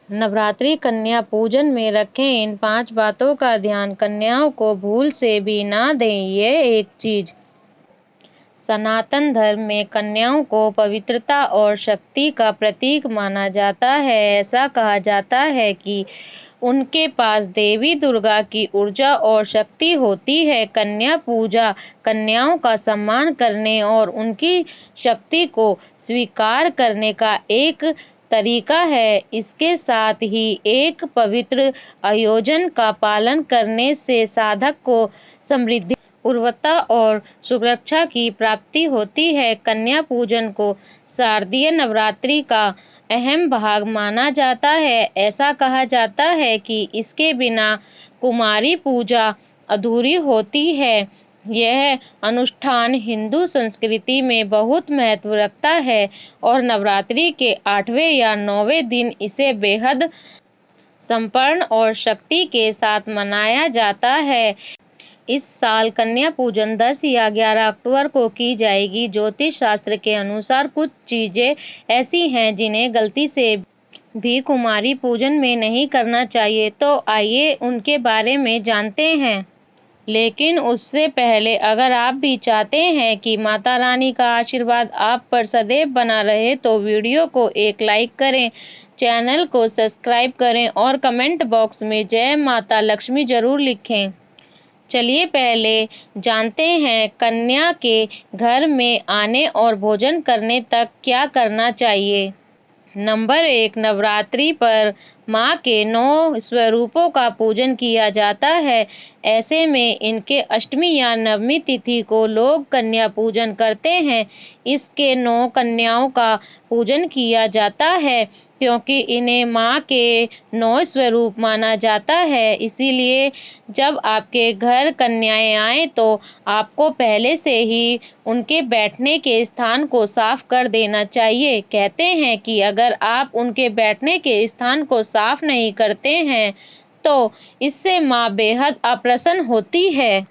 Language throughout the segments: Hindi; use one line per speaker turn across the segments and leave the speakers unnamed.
नवरात्रि कन्या पूजन में रखें इन 5 बातों का ध्यान। कन्याओं को भूल से भी ना दें ये एक चीज। सनातन धर्म में कन्याओं को पवित्रता और शक्ति का प्रतीक माना जाता है। ऐसा कहा जाता है कि उनके पास देवी दुर्गा की ऊर्जा और शक्ति होती है। कन्या पूजा कन्याओं का सम्मान करने और उनकी शक्ति को स्वीकार करने का एक तरीका है। इसके साथ ही एक पवित्र आयोजन का पालन करने से साधक को समृद्धि, उर्वरता और सुरक्षा की प्राप्ति होती है। कन्या पूजन को शारदीय नवरात्रि का अहम भाग माना जाता है। ऐसा कहा जाता है कि इसके बिना कुमारी पूजा अधूरी होती है। यह अनुष्ठान हिंदू संस्कृति में बहुत महत्व रखता है और नवरात्रि के 8वें या 9वें दिन इसे बेहद संपन्न और शक्ति के साथ मनाया जाता है। इस साल कन्या पूजन 10 या 11 अक्टूबर को की जाएगी। ज्योतिष शास्त्र के अनुसार कुछ चीजें ऐसी हैं जिन्हें गलती से भी कुमारी पूजन में नहीं करना चाहिए, तो आइए उनके बारे में जानते हैं। लेकिन उससे पहले अगर आप भी चाहते हैं कि माता रानी का आशीर्वाद आप पर सदैव बना रहे तो वीडियो को एक लाइक करें, चैनल को सब्सक्राइब करें और कमेंट बॉक्स में जय माता लक्ष्मी जरूर लिखें। चलिए पहले जानते हैं कन्या के घर में आने और भोजन करने तक क्या करना चाहिए। नंबर 1, नवरात्रि पर माँ के 9 स्वरूपों का पूजन किया जाता है। ऐसे में इनके अष्टमी या नवमी तिथि को लोग कन्या पूजन करते हैं। इसके 9 कन्याओं का पूजन किया जाता है क्योंकि इन्हें माँ के 9 स्वरूप माना जाता है। इसीलिए जब आपके घर कन्याएं आएं तो आपको पहले से ही उनके बैठने के स्थान को साफ कर देना चाहिए। कहते हैं कि अगर आप उनके बैठने के स्थान को साफ नहीं करते हैं तो इससे माँ बेहद अप्रसन्न होती है।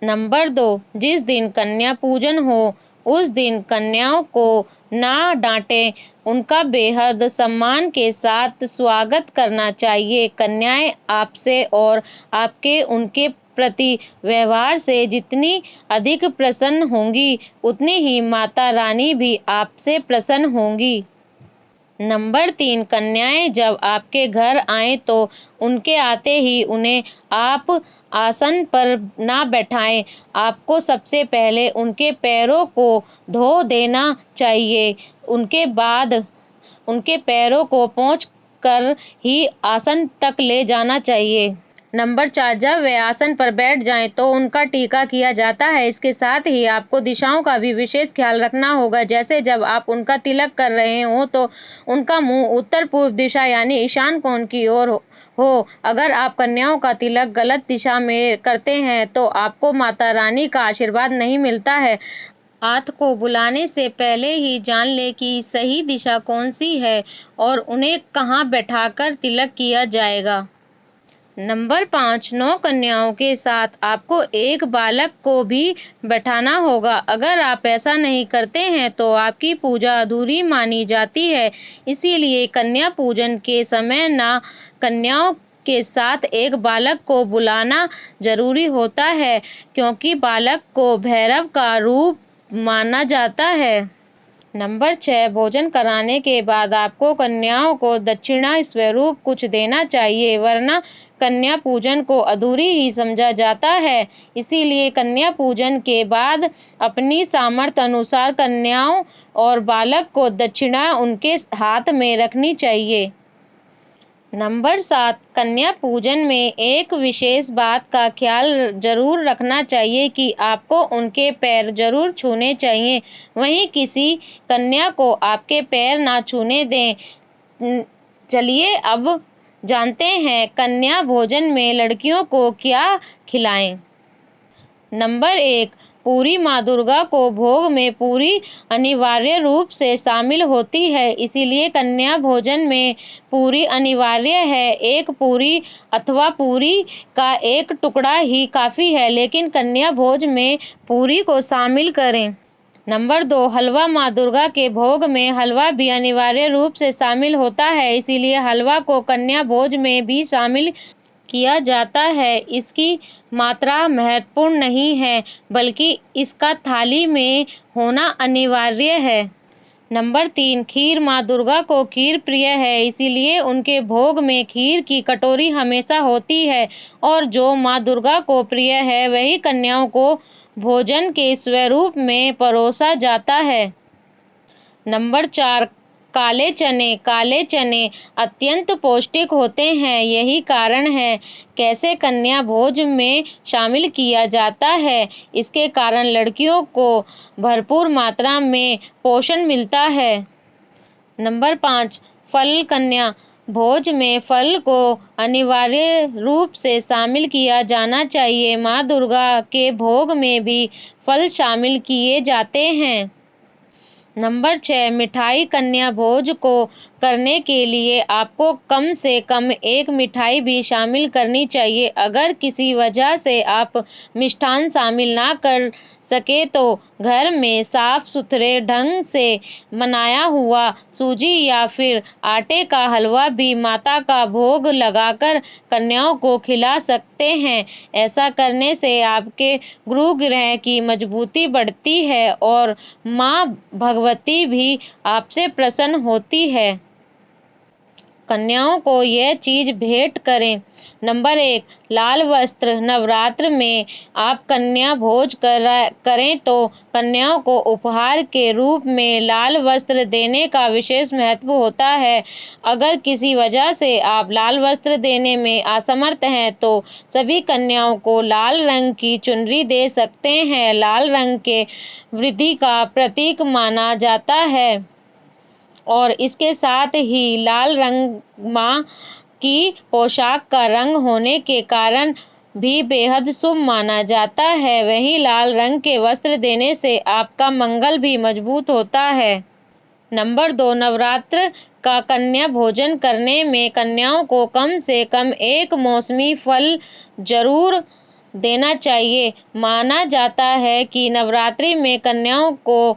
नंबर 2, जिस दिन कन्या पूजन हो उस दिन कन्याओं को ना डांटें, उनका बेहद सम्मान के साथ स्वागत करना चाहिए। कन्याएं आपसे और आपके उनके प्रति व्यवहार से जितनी अधिक प्रसन्न होंगी उतनी ही माता रानी भी आपसे प्रसन्न होंगी। नंबर 3, कन्याएं जब आपके घर आएं तो उनके आते ही उन्हें आप आसन पर ना बैठाएं। आपको सबसे पहले उनके पैरों को धो देना चाहिए। उनके बाद उनके पैरों को पोंछ कर ही आसन तक ले जाना चाहिए। नंबर 4, जब वे आसन पर बैठ जाएं तो उनका टीका किया जाता है। इसके साथ ही आपको दिशाओं का भी विशेष ख्याल रखना होगा। जैसे जब आप उनका तिलक कर रहे हो तो उनका मुंह उत्तर पूर्व दिशा यानी ईशान कोण की ओर हो। अगर आप कन्याओं का तिलक गलत दिशा में करते हैं तो आपको माता रानी का आशीर्वाद नहीं मिलता है। हाथ को बुलाने से पहले ही जान ले कि सही दिशा कौन सी है और उन्हें कहाँ बैठाकर तिलक किया जाएगा। नंबर 5, 9 कन्याओं के साथ आपको एक बालक को भी बैठाना होगा। अगर आप ऐसा नहीं करते हैं तो आपकी पूजा अधूरी मानी जाती है। इसीलिए कन्या पूजन के समय ना कन्याओं के साथ एक बालक को बुलाना जरूरी होता है क्योंकि बालक को भैरव का रूप माना जाता है। नंबर 6, भोजन कराने के बाद आपको कन्याओं को दक्षिणा स्वरूप कुछ देना चाहिए, वरना कन्या पूजन को अधूरी ही समझा जाता है। इसीलिए कन्या पूजन के बाद अपनी सामर्थ्य अनुसार कन्याओं और बालक को दक्षिणा उनके हाथ में रखनी चाहिए। नंबर 7, कन्या पूजन में एक विशेष बात का ख्याल जरूर रखना चाहिए कि आपको उनके पैर जरूर छूने चाहिए। वहीं किसी कन्या को आपके पैर ना छूने दें। चलिए अब जानते हैं कन्या भोजन में लड़कियों को क्या खिलाएं। नंबर 1, पूरी माँ दुर्गा को भोग में पूरी अनिवार्य रूप से शामिल होती है। इसीलिए कन्या भोजन में पूरी अनिवार्य है। एक पूरी अथवा पूरी का एक टुकड़ा ही काफी है, लेकिन कन्या भोज में पूरी को शामिल करें। नंबर 2, हलवा। माँ दुर्गा के भोग में हलवा भी अनिवार्य रूप से शामिल होता है, इसीलिए हलवा को कन्या भोज में भी शामिल किया जाता है। इसकी मात्रा महत्वपूर्ण नहीं है, बल्कि इसका थाली में होना अनिवार्य है। नंबर 3, खीर। माँ दुर्गा को खीर प्रिय है, इसीलिए उनके भोग में खीर की कटोरी हमेशा होती है, और जो माँ दुर्गा को प्रिय है वही कन्याओं को भोजन के स्वरूप में परोसा जाता है। नंबर 4, काले चने। काले चने अत्यंत पौष्टिक होते हैं, यही कारण है कैसे कन्या भोज में शामिल किया जाता है। इसके कारण लड़कियों को भरपूर मात्रा में पोषण मिलता है। नंबर 5, फल। कन्या भोज में फल को अनिवार्य रूप से शामिल किया जाना चाहिए। माँ दुर्गा के भोग में भी फल शामिल किए जाते हैं। नंबर 6, मिठाई। कन्या भोज को करने के लिए आपको कम से कम एक मिठाई भी शामिल करनी चाहिए। अगर किसी वजह से आप मिष्ठान शामिल ना कर सके तो घर में साफ सुथरे ढंग से बनाया हुआ सूजी या फिर आटे का हलवा भी माता का भोग लगाकर कन्याओं को खिला सकते हैं। ऐसा करने से आपके गुरु ग्रह की मजबूती बढ़ती है और माँ भगवती भी आपसे प्रसन्न होती है। कन्याओं को यह चीज भेंट करें। नंबर 1, लाल वस्त्र। नवरात्र में आप कन्या भोज करें तो कन्याओं को उपहार के रूप में लाल वस्त्र देने का विशेष महत्व होता है। अगर किसी वजह से आप लाल वस्त्र देने में असमर्थ हैं तो सभी कन्याओं को लाल रंग की चुनरी दे सकते हैं। लाल रंग के वृद्धि का प्रतीक माना जाता है और इसके साथ ही लाल रंग माँ की पोशाक का रंग होने के कारण भी बेहद शुभ माना जाता है। वहीं लाल रंग के वस्त्र देने से आपका मंगल भी मजबूत होता है। नंबर 2, नवरात्र का कन्या भोजन करने में कन्याओं को कम से कम एक मौसमी फल जरूर देना चाहिए। माना जाता है कि नवरात्रि में कन्याओं को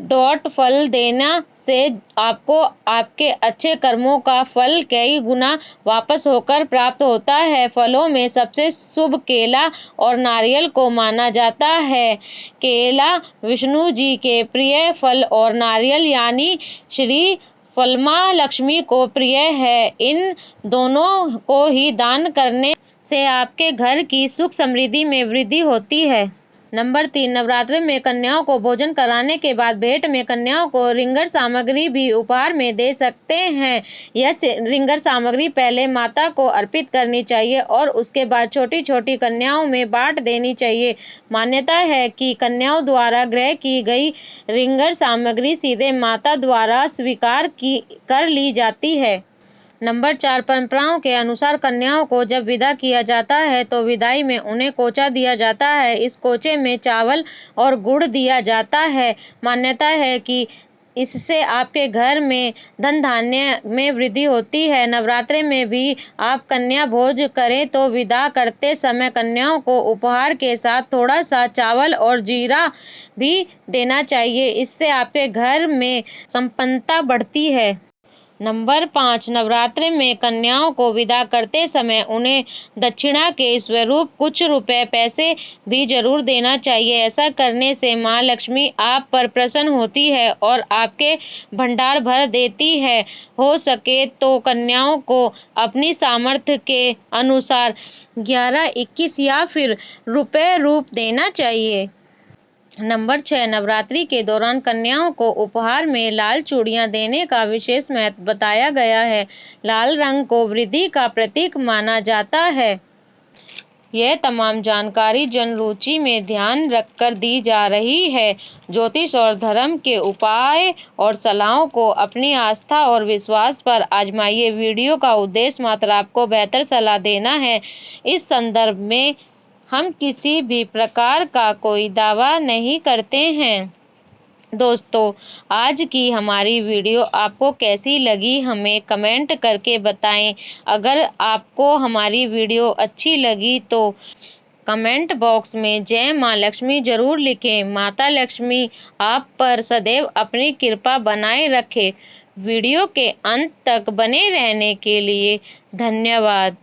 डॉट फल देना से आपको आपके अच्छे कर्मों का फल कई गुना वापस होकर प्राप्त होता है। फलों में सबसे शुभ केला और नारियल को माना जाता है। केला विष्णु जी के प्रिय फल और नारियल यानी श्री फलमा लक्ष्मी को प्रिय है। इन दोनों को ही दान करने से आपके घर की सुख समृद्धि में वृद्धि होती है। नंबर 3, नवरात्रि में कन्याओं को भोजन कराने के बाद भेंट में कन्याओं को रिंगर सामग्री भी उपहार में दे सकते हैं। यह रिंगर सामग्री पहले माता को अर्पित करनी चाहिए और उसके बाद छोटी छोटी कन्याओं में बांट देनी चाहिए। मान्यता है कि कन्याओं द्वारा ग्रह की गई रिंगर सामग्री सीधे माता द्वारा स्वीकार कर ली जाती है। नंबर 4, परंपराओं के अनुसार कन्याओं को जब विदा किया जाता है तो विदाई में उन्हें कोचा दिया जाता है। इस कोचे में चावल और गुड़ दिया जाता है। मान्यता है कि इससे आपके घर में धन धान्य में वृद्धि होती है। नवरात्रि में भी आप कन्या भोज करें तो विदा करते समय कन्याओं को उपहार के साथ थोड़ा सा चावल और जीरा भी देना चाहिए। इससे आपके घर में संपन्नता बढ़ती है। नंबर 5, नवरात्रि में कन्याओं को विदा करते समय उन्हें दक्षिणा के स्वरूप कुछ रुपए पैसे भी जरूर देना चाहिए। ऐसा करने से माँ लक्ष्मी आप पर प्रसन्न होती है और आपके भंडार भर देती है। हो सके तो कन्याओं को अपनी सामर्थ्य के अनुसार 11, 21 या फिर रुपए रूप देना चाहिए। नंबर 6, नवरात्रि के दौरान कन्याओं को उपहार में लाल चूड़ियां देने का विशेष महत्व बताया गया है। लाल रंग को वृद्धि का प्रतीक माना जाता है। यह तमाम जानकारी जन रुचि में ध्यान रखकर दी जा रही है। ज्योतिष और धर्म के उपाय और सलाहों को अपनी आस्था और विश्वास पर आजमाइए। वीडियो का उद्देश्य मात्र आपको बेहतर सलाह देना है। इस संदर्भ में हम किसी भी प्रकार का कोई दावा नहीं करते हैं। दोस्तों, आज की हमारी वीडियो आपको कैसी लगी हमें कमेंट करके बताएं। अगर आपको हमारी वीडियो अच्छी लगी तो कमेंट बॉक्स में जय माँ लक्ष्मी जरूर लिखें। माता लक्ष्मी आप पर सदैव अपनी कृपा बनाए रखे। वीडियो के अंत तक बने रहने के लिए धन्यवाद।